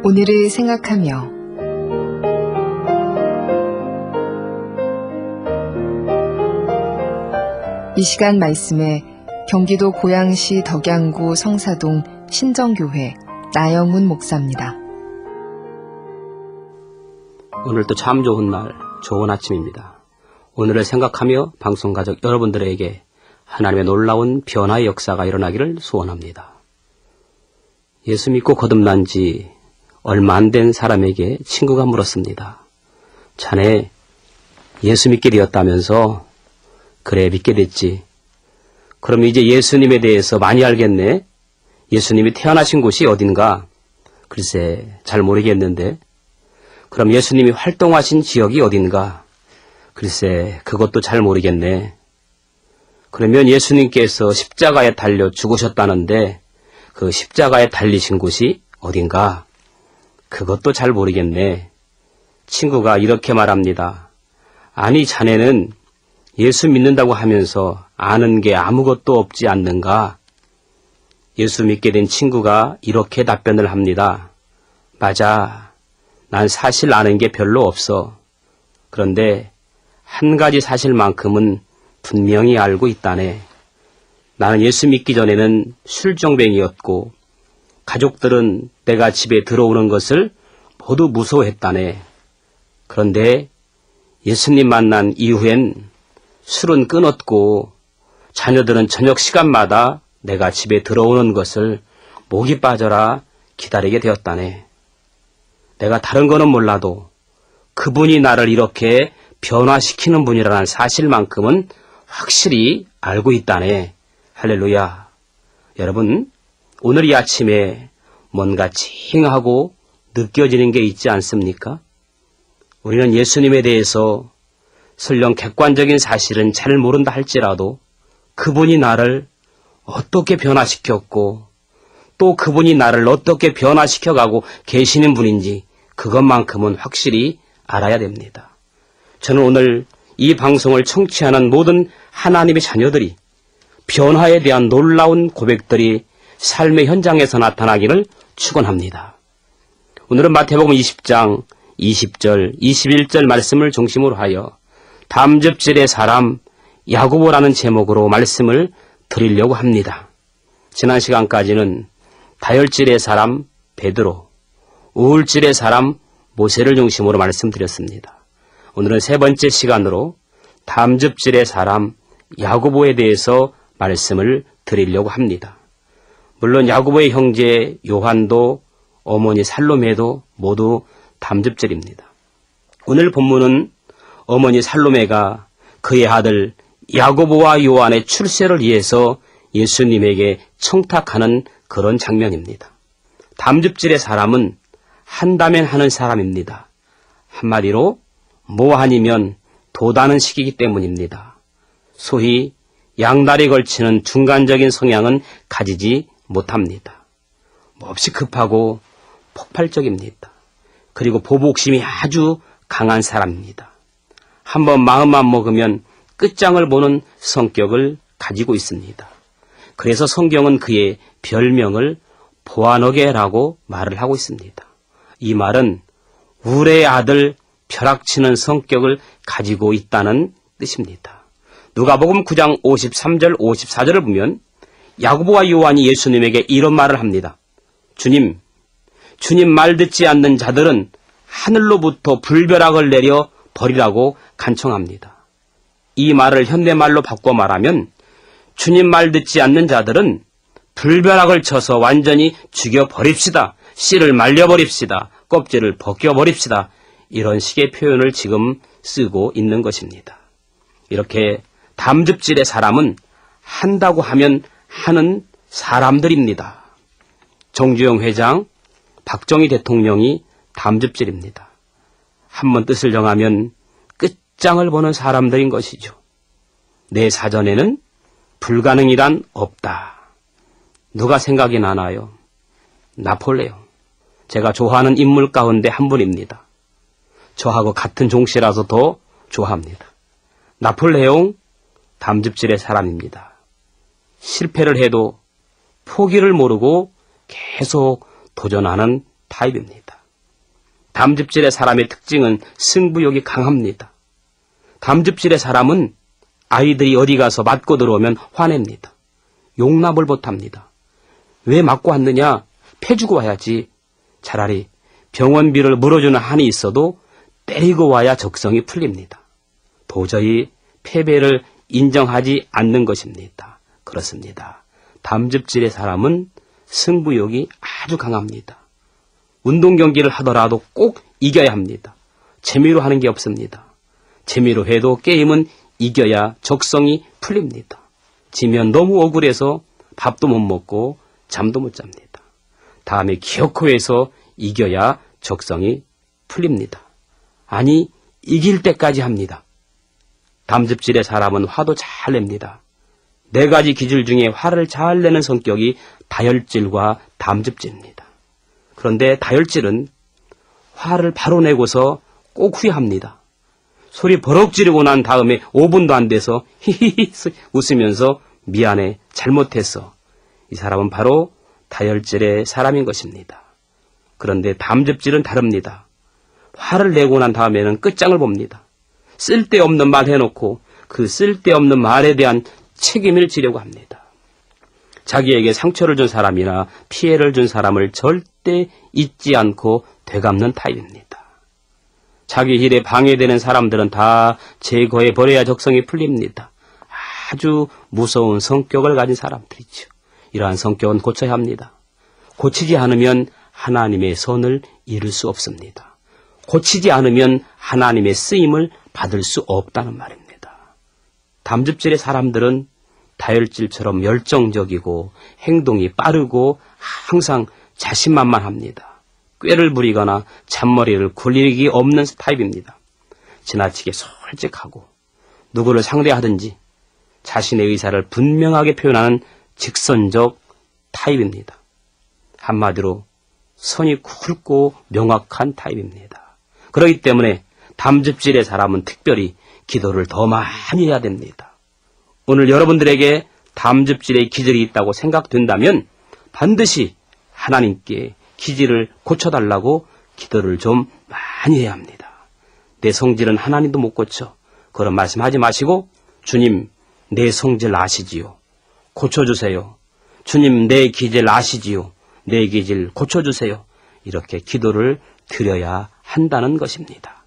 오늘을 생각하며 이 시간 말씀에 경기도 고양시 덕양구 성사동 신정교회 나영훈 목사입니다. 오늘도 참 좋은 날, 좋은 아침입니다. 오늘을 생각하며 방송가족 여러분들에게 하나님의 놀라운 변화의 역사가 일어나기를 소원합니다. 예수 믿고 거듭난 지 얼마 안 된 사람에게 친구가 물었습니다. 자네 예수 믿게 되었다면서? 그래, 믿게 됐지. 그럼 이제 예수님에 대해서 많이 알겠네? 예수님이 태어나신 곳이 어딘가? 글쎄, 잘 모르겠는데. 그럼 예수님이 활동하신 지역이 어딘가? 글쎄, 그것도 잘 모르겠네. 그러면 예수님께서 십자가에 달려 죽으셨다는데 그 십자가에 달리신 곳이 어딘가? 그것도 잘 모르겠네. 친구가 이렇게 말합니다. 아니, 자네는 예수 믿는다고 하면서 아는 게 아무것도 없지 않는가? 예수 믿게 된 친구가 이렇게 답변을 합니다. 맞아. 난 사실 아는 게 별로 없어. 그런데 한 가지 사실만큼은 분명히 알고 있다네. 나는 예수 믿기 전에는 술정뱅이였고 가족들은 내가 집에 들어오는 것을 모두 무서워했다네. 그런데 예수님 만난 이후엔 술은 끊었고 자녀들은 저녁 시간마다 내가 집에 들어오는 것을 목이 빠져라 기다리게 되었다네. 내가 다른 거는 몰라도 그분이 나를 이렇게 변화시키는 분이라는 사실만큼은 확실히 알고 있다네. 할렐루야. 여러분, 오늘 이 아침에 뭔가 찡하고 느껴지는 게 있지 않습니까? 우리는 예수님에 대해서 설령 객관적인 사실은 잘 모른다 할지라도 그분이 나를 어떻게 변화시켰고 또 그분이 나를 어떻게 변화시켜가고 계시는 분인지 그것만큼은 확실히 알아야 됩니다. 저는 오늘 이 방송을 청취하는 모든 하나님의 자녀들이 변화에 대한 놀라운 고백들이 삶의 현장에서 나타나기를 축원합니다. 오늘은 마태복음 20장 20절, 21절 말씀을 중심으로 하여 담즙질의 사람 야고보라는 제목으로 말씀을 드리려고 합니다. 지난 시간까지는 다혈질의 사람 베드로, 우울질의 사람 모세를 중심으로 말씀드렸습니다. 오늘은 세 번째 시간으로 담즙질의 사람 야고보에 대해서 말씀을 드리려고 합니다. 물론 야고보의 형제 요한도 어머니 살로메도 모두 담즙질입니다. 오늘 본문은 어머니 살로메가 그의 아들 야고보와 요한의 출세를 위해서 예수님에게 청탁하는 그런 장면입니다. 담즙질의 사람은 한다면 하는 사람입니다. 한마디로 뭐 아니면 도다는 식이기 때문입니다. 소위 양다리 걸치는 중간적인 성향은 가지지 못합니다. 몹시 급하고 폭발적입니다. 그리고 보복심이 아주 강한 사람입니다. 한번 마음만 먹으면 끝장을 보는 성격을 가지고 있습니다. 그래서 성경은 그의 별명을 보아너게라고 말을 하고 있습니다. 이 말은 우레의 아들 벼락치는 성격을 가지고 있다는 뜻입니다. 누가복음 9장 53절 54절을 보면 야고보와 요한이 예수님에게 이런 말을 합니다. 주님 말 듣지 않는 자들은 하늘로부터 불벼락을 내려 버리라고 간청합니다. 이 말을 현대말로 바꿔 말하면 주님 말 듣지 않는 자들은 불벼락을 쳐서 완전히 죽여버립시다. 씨를 말려버립시다. 껍질을 벗겨버립시다. 이런 식의 표현을 지금 쓰고 있는 것입니다. 이렇게 담즙질의 사람은 한다고 하면 하는 사람들입니다. 정주영 회장, 박정희 대통령이 담즙질입니다. 한번 뜻을 정하면 끝장을 보는 사람들인 것이죠. 내 사전에는 불가능이란 없다. 누가 생각이 나나요? 나폴레옹. 제가 좋아하는 인물 가운데 한 분입니다. 저하고 같은 종씨라서 더 좋아합니다. 나폴레옹 담즙질의 사람입니다. 실패를 해도 포기를 모르고 계속 도전하는 타입입니다. 담즙질의 사람의 특징은 승부욕이 강합니다. 담즙질의 사람은 아이들이 어디 가서 맞고 들어오면 화냅니다. 용납을 못합니다. 왜 맞고 왔느냐? 패주고 와야지. 차라리 병원비를 물어주는 한이 있어도 때리고 와야 적성이 풀립니다. 도저히 패배를 인정하지 않는 것입니다. 그렇습니다. 담즙질의 사람은 승부욕이 아주 강합니다. 운동 경기를 하더라도 꼭 이겨야 합니다. 재미로 하는 게 없습니다. 재미로 해도 게임은 이겨야 적성이 풀립니다. 지면 너무 억울해서 밥도 못 먹고 잠도 못 잡니다. 다음에 기어코 해서 이겨야 적성이 풀립니다. 아니, 이길 때까지 합니다. 담즙질의 사람은 화도 잘 냅니다. 4가지 기질 중에 화를 잘 내는 성격이 다혈질과 담즙질입니다. 그런데 다혈질은 화를 바로 내고서 꼭 후회합니다. 소리 버럭 지르고 난 다음에 5분도 안 돼서 히히히 웃으면서 미안해, 잘못했어. 이 사람은 바로 다혈질의 사람인 것입니다. 그런데 담즙질은 다릅니다. 화를 내고 난 다음에는 끝장을 봅니다. 쓸데없는 말 해놓고 그 쓸데없는 말에 대한 책임을 지려고 합니다. 자기에게 상처를 준 사람이나 피해를 준 사람을 절대 잊지 않고 되갚는 타입입니다. 자기 일에 방해되는 사람들은 다 제거해버려야 적성이 풀립니다. 아주 무서운 성격을 가진 사람들이죠. 이러한 성격은 고쳐야 합니다. 고치지 않으면 하나님의 선을 이룰 수 없습니다. 고치지 않으면 하나님의 쓰임을 받을 수 없다는 말입니다. 담즙질의 사람들은 다혈질처럼 열정적이고 행동이 빠르고 항상 자신만만합니다. 꾀를 부리거나 잔머리를 굴릴 일이 없는 타입입니다. 지나치게 솔직하고 누구를 상대하든지 자신의 의사를 분명하게 표현하는 직선적 타입입니다. 한마디로 선이 굵고 명확한 타입입니다. 그렇기 때문에 담즙질의 사람은 특별히 기도를 더 많이 해야 됩니다. 오늘 여러분들에게 담즙질의 기질이 있다고 생각된다면 반드시 하나님께 기질을 고쳐달라고 기도를 좀 많이 해야 합니다. 내 성질은 하나님도 못 고쳐. 그런 말씀하지 마시고 주님, 내 성질 아시지요. 고쳐주세요. 주님, 내 기질 아시지요. 내 기질 고쳐주세요. 이렇게 기도를 드려야 한다는 것입니다.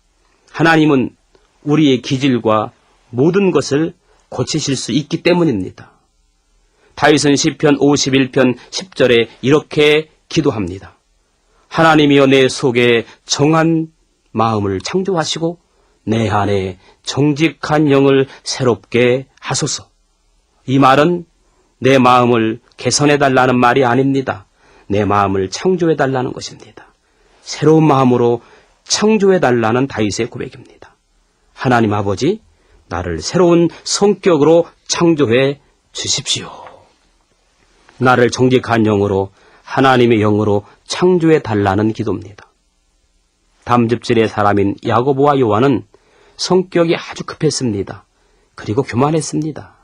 하나님은 우리의 기질과 모든 것을 고치실 수 있기 때문입니다. 다윗은 시편 51편 10절에 이렇게 기도합니다. 하나님이여 내 속에 정한 마음을 창조하시고 내 안에 정직한 영을 새롭게 하소서. 이 말은 내 마음을 개선해달라는 말이 아닙니다. 내 마음을 창조해달라는 것입니다. 새로운 마음으로 창조해달라는 다윗의 고백입니다. 하나님 아버지, 나를 새로운 성격으로 창조해 주십시오. 나를 정직한 영으로 하나님의 영으로 창조해달라는 기도입니다. 담즙질의 사람인 야고보와 요한은 성격이 아주 급했습니다. 그리고 교만했습니다.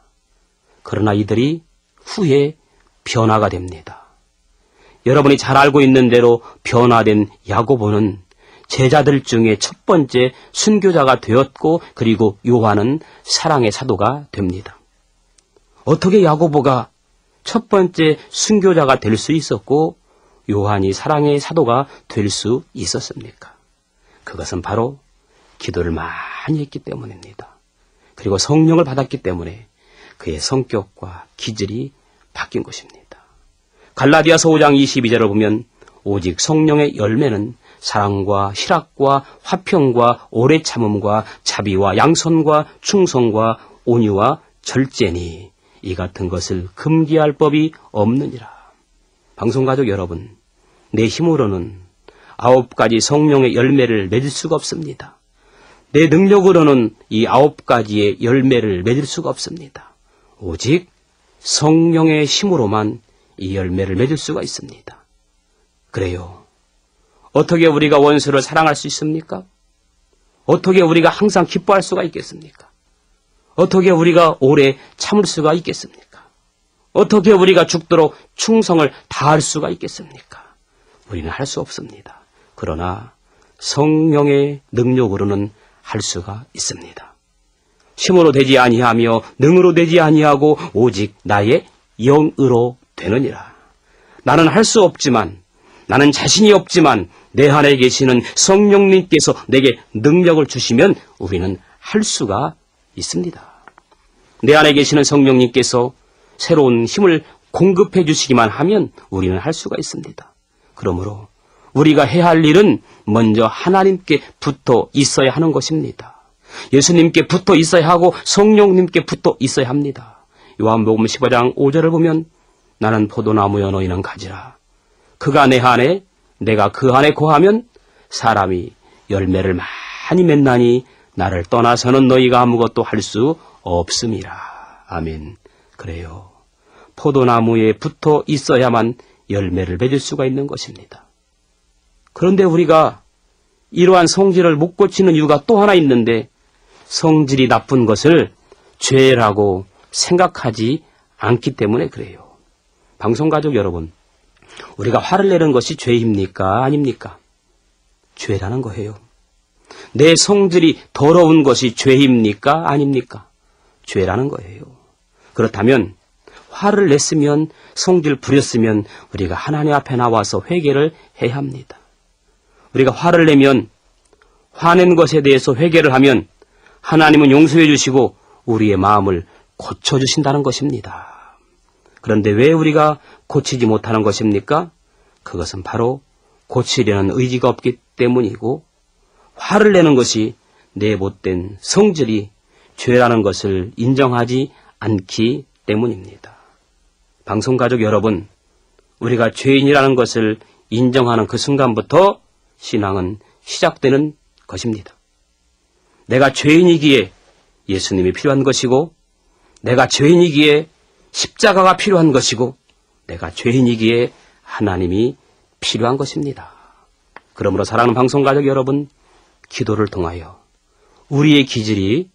그러나 이들이 후에 변화가 됩니다. 여러분이 잘 알고 있는 대로 변화된 야고보는 제자들 중에 첫 번째 순교자가 되었고 그리고 요한은 사랑의 사도가 됩니다. 어떻게 야고보가 첫 번째 순교자가 될 수 있었고 요한이 사랑의 사도가 될 수 있었습니까? 그것은 바로 기도를 많이 했기 때문입니다. 그리고 성령을 받았기 때문에 그의 성격과 기질이 바뀐 것입니다. 갈라디아서 5장 22절을 보면 오직 성령의 열매는 사랑과 희락과 화평과 오래 참음과 자비와 양선과 충성과 온유와 절제니 이 같은 것을 금기할 법이 없느니라. 방송가족 여러분, 내 힘으로는 9가지 성령의 열매를 맺을 수가 없습니다. 내 능력으로는 이 9가지의 열매를 맺을 수가 없습니다. 오직 성령의 힘으로만 이 열매를 맺을 수가 있습니다. 그래요. 어떻게 우리가 원수를 사랑할 수 있습니까? 어떻게 우리가 항상 기뻐할 수가 있겠습니까? 어떻게 우리가 오래 참을 수가 있겠습니까? 어떻게 우리가 죽도록 충성을 다할 수가 있겠습니까? 우리는 할 수 없습니다. 그러나 성령의 능력으로는 할 수가 있습니다. 힘으로 되지 아니하며 능으로 되지 아니하고 오직 나의 영으로 되느니라. 나는 할 수 없지만, 나는 자신이 없지만 내 안에 계시는 성령님께서 내게 능력을 주시면 우리는 할 수가 있습니다. 내 안에 계시는 성령님께서 새로운 힘을 공급해 주시기만 하면 우리는 할 수가 있습니다. 그러므로 우리가 해야 할 일은 먼저 하나님께 붙어 있어야 하는 것입니다. 예수님께 붙어 있어야 하고 성령님께 붙어 있어야 합니다. 요한복음 15장 5절을 보면 나는 포도나무여 너희는 가지라. 그가 내 안에 내가 그 안에 거하면 사람이 열매를 많이 맺나니 나를 떠나서는 너희가 아무것도 할 수 없음이라. 아멘. 그래요. 포도나무에 붙어 있어야만 열매를 맺을 수가 있는 것입니다. 그런데 우리가 이러한 성질을 못 고치는 이유가 또 하나 있는데 성질이 나쁜 것을 죄라고 생각하지 않기 때문에 그래요. 방송가족 여러분, 우리가 화를 내는 것이 죄입니까? 아닙니까? 죄라는 거예요. 내 성질이 더러운 것이 죄입니까? 아닙니까? 죄라는 거예요. 그렇다면 화를 냈으면, 성질 부렸으면 우리가 하나님 앞에 나와서 회개를 해야 합니다. 우리가 화를 내면, 화낸 것에 대해서 회개를 하면 하나님은 용서해 주시고 우리의 마음을 고쳐주신다는 것입니다. 그런데 왜 우리가 고치지 못하는 것입니까? 그것은 바로 고치려는 의지가 없기 때문이고, 화를 내는 것이 내 못된 성질이 죄라는 것을 인정하지 않기 때문입니다. 방송가족 여러분, 우리가 죄인이라는 것을 인정하는 그 순간부터 신앙은 시작되는 것입니다. 내가 죄인이기에 예수님이 필요한 것이고, 내가 죄인이기에 십자가가 필요한 것이고, 내가 죄인이기에 하나님이 필요한 것입니다. 그러므로 사랑하는 방송가족 여러분, 기도를 통하여 우리의 기질이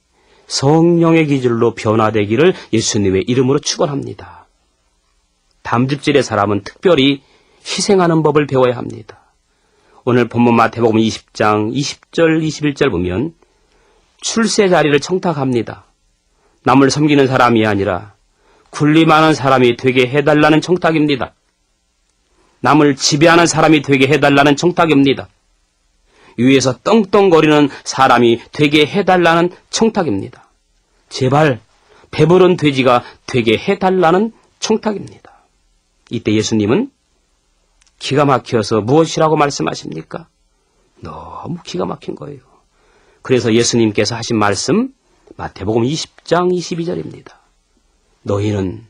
성령의 기질로 변화되기를 예수님의 이름으로 축원합니다. 담즙질의 사람은 특별히 희생하는 법을 배워야 합니다. 오늘 본문 마태복음 20장 20절 21절 보면 출세 자리를 청탁합니다. 남을 섬기는 사람이 아니라 군림하는 사람이 되게 해달라는 청탁입니다. 남을 지배하는 사람이 되게 해달라는 청탁입니다. 위에서 떵떵거리는 사람이 되게 해달라는 청탁입니다. 제발 배부른 돼지가 되게 해달라는 청탁입니다. 이때 예수님은 기가 막혀서 무엇이라고 말씀하십니까? 너무 기가 막힌 거예요. 그래서 예수님께서 하신 말씀 마태복음 20장 22절입니다. 너희는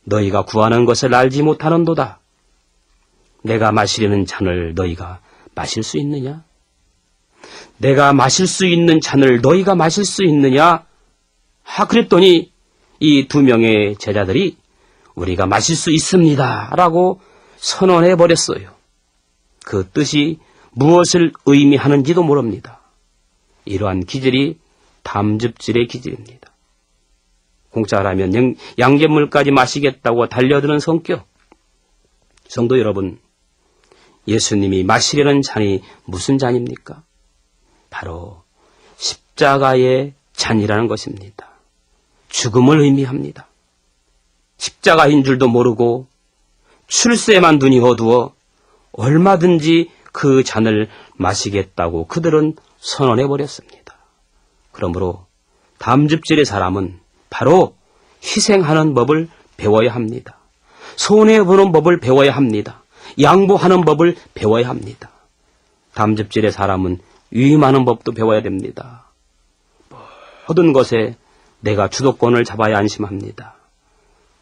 너희가 구하는 것을 알지 못하는도다. 내가 마시려는 잔을 너희가 마실 수 있느냐? 내가 마실 수 있는 잔을 너희가 마실 수 있느냐? 그랬더니 이 두 명의 제자들이 우리가 마실 수 있습니다 라고 선언해 버렸어요. 그 뜻이 무엇을 의미하는지도 모릅니다. 이러한 기질이 담즙질의 기질입니다. 공짜라면 양잿물까지 마시겠다고 달려드는 성격. 성도 여러분, 예수님이 마시려는 잔이 무슨 잔입니까? 바로 십자가의 잔이라는 것입니다. 죽음을 의미합니다. 십자가인 줄도 모르고 출세만 눈이 어두워 얼마든지 그 잔을 마시겠다고 그들은 선언해 버렸습니다. 그러므로 담즙질의 사람은 바로 희생하는 법을 배워야 합니다. 손해보는 법을 배워야 합니다. 양보하는 법을 배워야 합니다. 담즙질의 사람은 위임하는 법도 배워야 됩니다. 모든 것에 내가 주도권을 잡아야 안심합니다.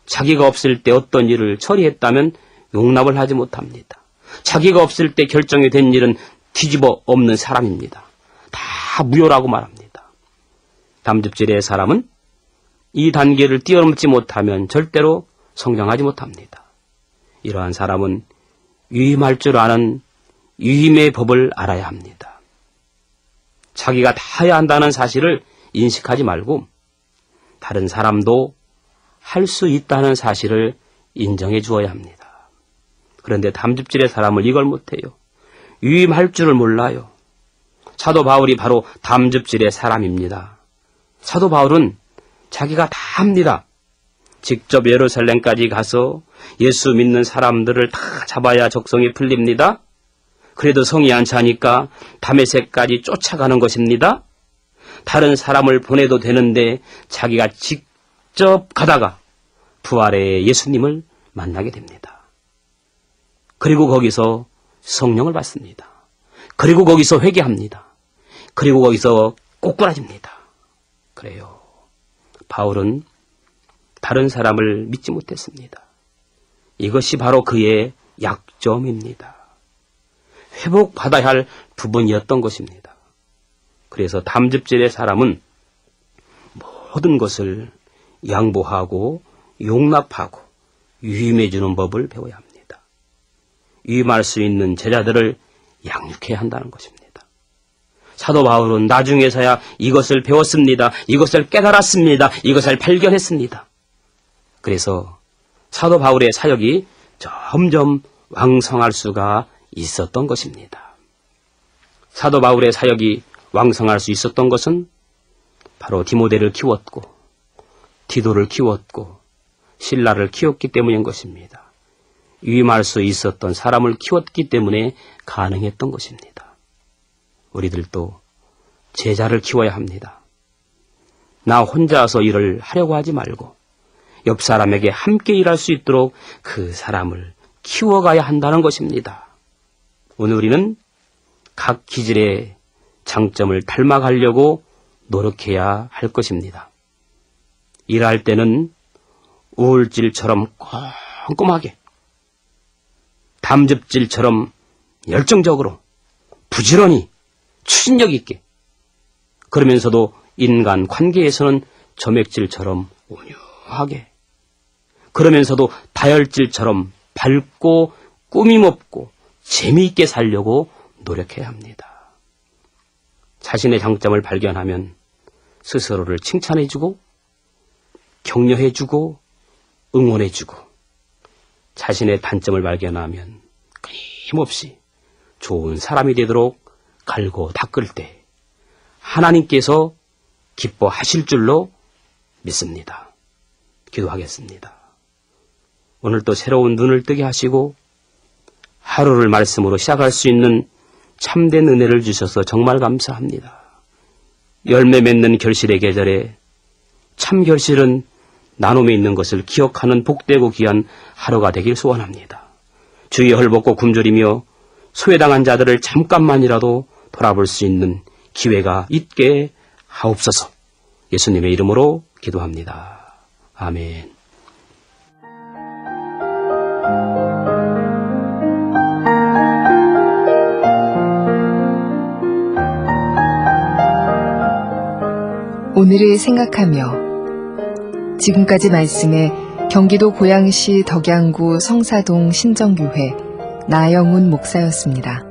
자기가 없을 때 어떤 일을 처리했다면 용납을 하지 못합니다. 자기가 없을 때 결정이 된 일은 뒤집어 엎는 사람입니다. 다 무효라고 말합니다. 담즙질의 사람은 이 단계를 뛰어넘지 못하면 절대로 성장하지 못합니다. 이러한 사람은 위임할 줄 아는 위임의 법을 알아야 합니다. 자기가 다 해야 한다는 사실을 인식하지 말고 다른 사람도 할 수 있다는 사실을 인정해 주어야 합니다. 그런데 담즙질의 사람은 이걸 못해요. 위임할 줄을 몰라요. 사도 바울이 바로 담즙질의 사람입니다. 사도 바울은 자기가 다 합니다. 직접 예루살렘까지 가서 예수 믿는 사람들을 다 잡아야 적성이 풀립니다. 그래도 성이 안 차니까 다메섹까지 쫓아가는 것입니다. 다른 사람을 보내도 되는데 자기가 직접 가다가 부활의 예수님을 만나게 됩니다. 그리고 거기서 성령을 받습니다. 그리고 거기서 회개합니다. 그리고 거기서 꼬꾸라집니다. 그래요. 바울은 다른 사람을 믿지 못했습니다. 이것이 바로 그의 약점입니다. 회복받아야 할 부분이었던 것입니다. 그래서 담즙질의 사람은 모든 것을 양보하고 용납하고 유임해주는 법을 배워야 합니다. 유임할 수 있는 제자들을 양육해야 한다는 것입니다. 사도 바울은 나중에서야 이것을 배웠습니다. 이것을 깨달았습니다. 이것을 발견했습니다. 그래서 사도 바울의 사역이 점점 왕성할 수가 있었던 것입니다. 사도 바울의 사역이 왕성할 수 있었던 것은 바로 디모데를 키웠고 디도를 키웠고 실라를 키웠기 때문인 것입니다. 유임할 수 있었던 사람을 키웠기 때문에 가능했던 것입니다. 우리들도 제자를 키워야 합니다. 나 혼자서 일을 하려고 하지 말고 옆 사람에게 함께 일할 수 있도록 그 사람을 키워가야 한다는 것입니다. 오늘 우리는 각 기질의 장점을 닮아가려고 노력해야 할 것입니다. 일할 때는 우울질처럼 꼼꼼하게, 담즙질처럼 열정적으로, 부지런히, 추진력 있게, 그러면서도 인간 관계에서는 점액질처럼 온유하게, 그러면서도 다혈질처럼 밝고 꾸밈없고 재미있게 살려고 노력해야 합니다. 자신의 장점을 발견하면 스스로를 칭찬해주고 격려해주고 응원해주고 자신의 단점을 발견하면 끊임없이 좋은 사람이 되도록 갈고 닦을 때 하나님께서 기뻐하실 줄로 믿습니다. 기도하겠습니다. 오늘 또 새로운 눈을 뜨게 하시고 하루를 말씀으로 시작할 수 있는 참된 은혜를 주셔서 정말 감사합니다. 열매 맺는 결실의 계절에 참 결실은 나눔에 있는 것을 기억하는 복되고 귀한 하루가 되길 소원합니다. 주의 헐벗고 굶주리며 소외당한 자들을 잠깐만이라도 돌아볼 수 있는 기회가 있게 하옵소서. 예수님의 이름으로 기도합니다. 아멘. 오늘을 생각하며 지금까지 말씀에 경기도 고양시 덕양구 성사동 신정교회 나영훈 목사였습니다.